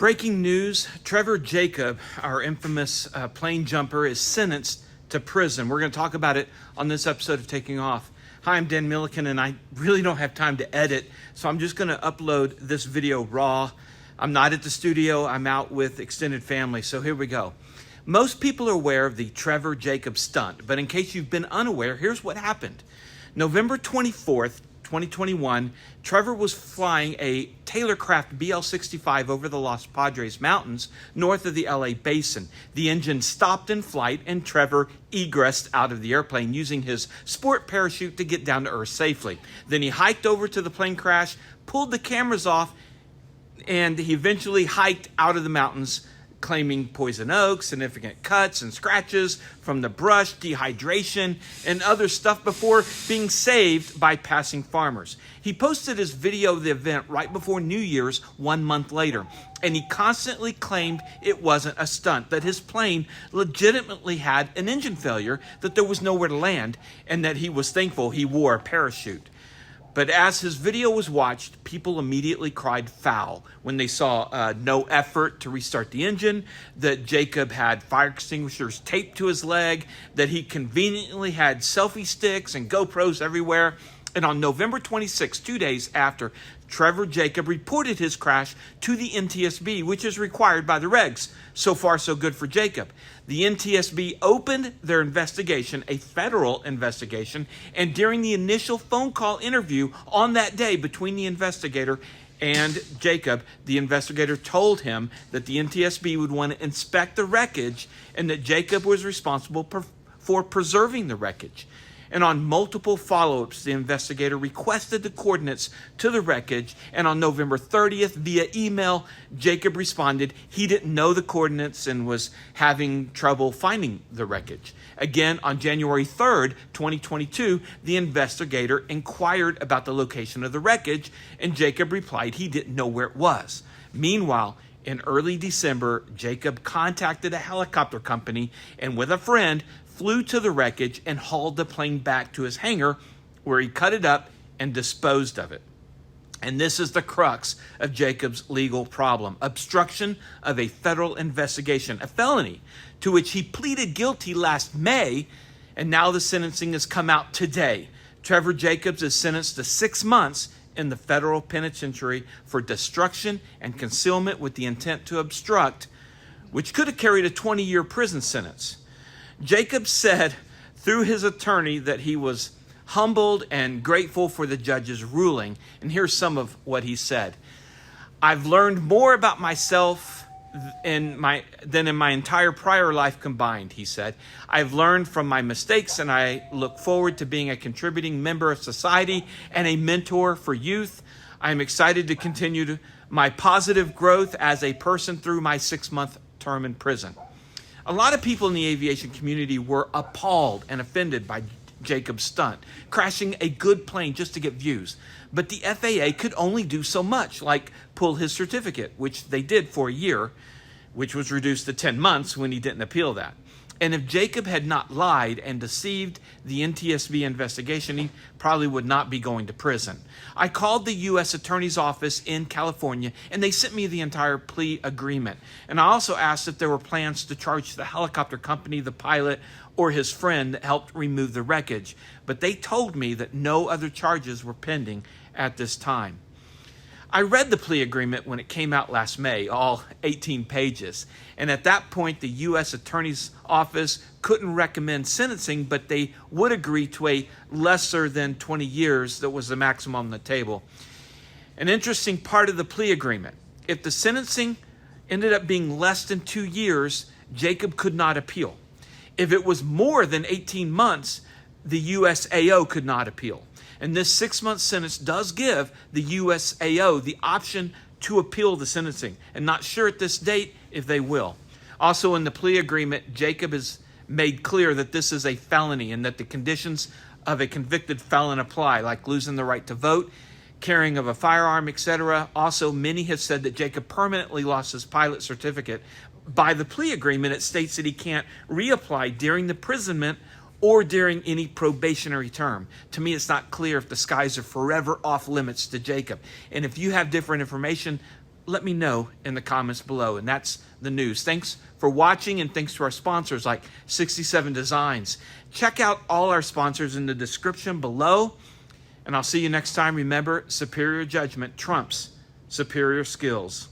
Breaking news, Trevor Jacob, our infamous plane jumper, is sentenced to prison. We're going to talk about it on this episode of Taking Off. Hi, I'm Dan Milliken, and I really don't have time to edit, so I'm just going to upload this video raw. I'm not at the studio. I'm out with extended family, so here we go. Most people are aware of the Trevor Jacob stunt, but in case you've been unaware, here's what happened. November 24th, 2021, Trevor was flying a Taylorcraft BL-65 over the Los Padres Mountains north of the LA basin. The engine stopped in flight and Trevor egressed out of the airplane using his sport parachute to get down to earth safely. Then he hiked over to the plane crash, pulled the cameras off, and he eventually hiked out of the mountains, claiming poison oak, significant cuts and scratches from the brush, dehydration, and other stuff before being saved by passing farmers. He posted his video of the event right before New Year's 1 month later, and he constantly claimed it wasn't a stunt, that his plane legitimately had an engine failure, that there was nowhere to land, and that he was thankful he wore a parachute. But as his video was watched, people immediately cried foul when they saw no effort to restart the engine, that Jacob had fire extinguishers taped to his leg, that he conveniently had selfie sticks and GoPros everywhere. And on November 26, 2 days after, Trevor Jacob reported his crash to the NTSB, which is required by the regs. So far, so good for Jacob. The NTSB opened their investigation, a federal investigation, and during the initial phone call interview on that day between the investigator and Jacob, the investigator told him that the NTSB would want to inspect the wreckage and that Jacob was responsible for preserving the wreckage. And on multiple follow-ups, the investigator requested the coordinates to the wreckage, and on November 30th, via email, Jacob responded he didn't know the coordinates and was having trouble finding the wreckage. Again, on January 3rd, 2022, the investigator inquired about the location of the wreckage, and Jacob replied he didn't know where it was. Meanwhile, in early December, Jacob contacted a helicopter company and with a friend, flew to the wreckage and hauled the plane back to his hangar where he cut it up and disposed of it. And this is the crux of Jacob's legal problem: obstruction of a federal investigation, a felony to which he pleaded guilty last May, and now the sentencing has come out today. Trevor Jacobs is sentenced to 6 months in the federal penitentiary for destruction and concealment with the intent to obstruct, which could have carried a 20-year prison sentence. Jacob said through his attorney that he was humbled and grateful for the judge's ruling. And here's some of what he said. I've learned more about myself than in my entire prior life combined, he said. I've learned from my mistakes, and I look forward to being a contributing member of society and a mentor for youth. I'm excited to continue my positive growth as a person through my 6-month term in prison. A lot of people in the aviation community were appalled and offended by Jacob's stunt, crashing a good plane just to get views. But the FAA could only do so much, like pull his certificate, which they did for a year, which was reduced to 10 months when he didn't appeal that. And if Jacob had not lied and deceived the NTSB investigation, he probably would not be going to prison. I called the U.S. Attorney's Office in California, and they sent me the entire plea agreement. And I also asked if there were plans to charge the helicopter company, the pilot, or his friend that helped remove the wreckage. But they told me that no other charges were pending at this time. I read the plea agreement when it came out last May, all 18 pages. And at that point, the U.S. Attorney's Office couldn't recommend sentencing, but they would agree to a lesser than 20 years that was the maximum on the table. An interesting part of the plea agreement: if the sentencing ended up being less than 2 years, Jacob could not appeal. If it was more than 18 months, the USAO could not appeal. And this 6-month sentence does give the USAO the option to appeal the sentencing, and not sure at this date if they will. Also in the plea agreement, Jacob has made clear that this is a felony and that the conditions of a convicted felon apply, like losing the right to vote, carrying of a firearm, etc. Also, many have said that Jacob permanently lost his pilot certificate. By the plea agreement, it states that he can't reapply during the imprisonment or during any probationary term. To me, it's not clear if the skies are forever off limits to Jacob. And if you have different information, let me know in the comments below. And that's the news. Thanks for watching, and thanks to our sponsors like 67 Designs. Check out all our sponsors in the description below, and I'll see you next time. Remember, superior judgment trumps superior skills.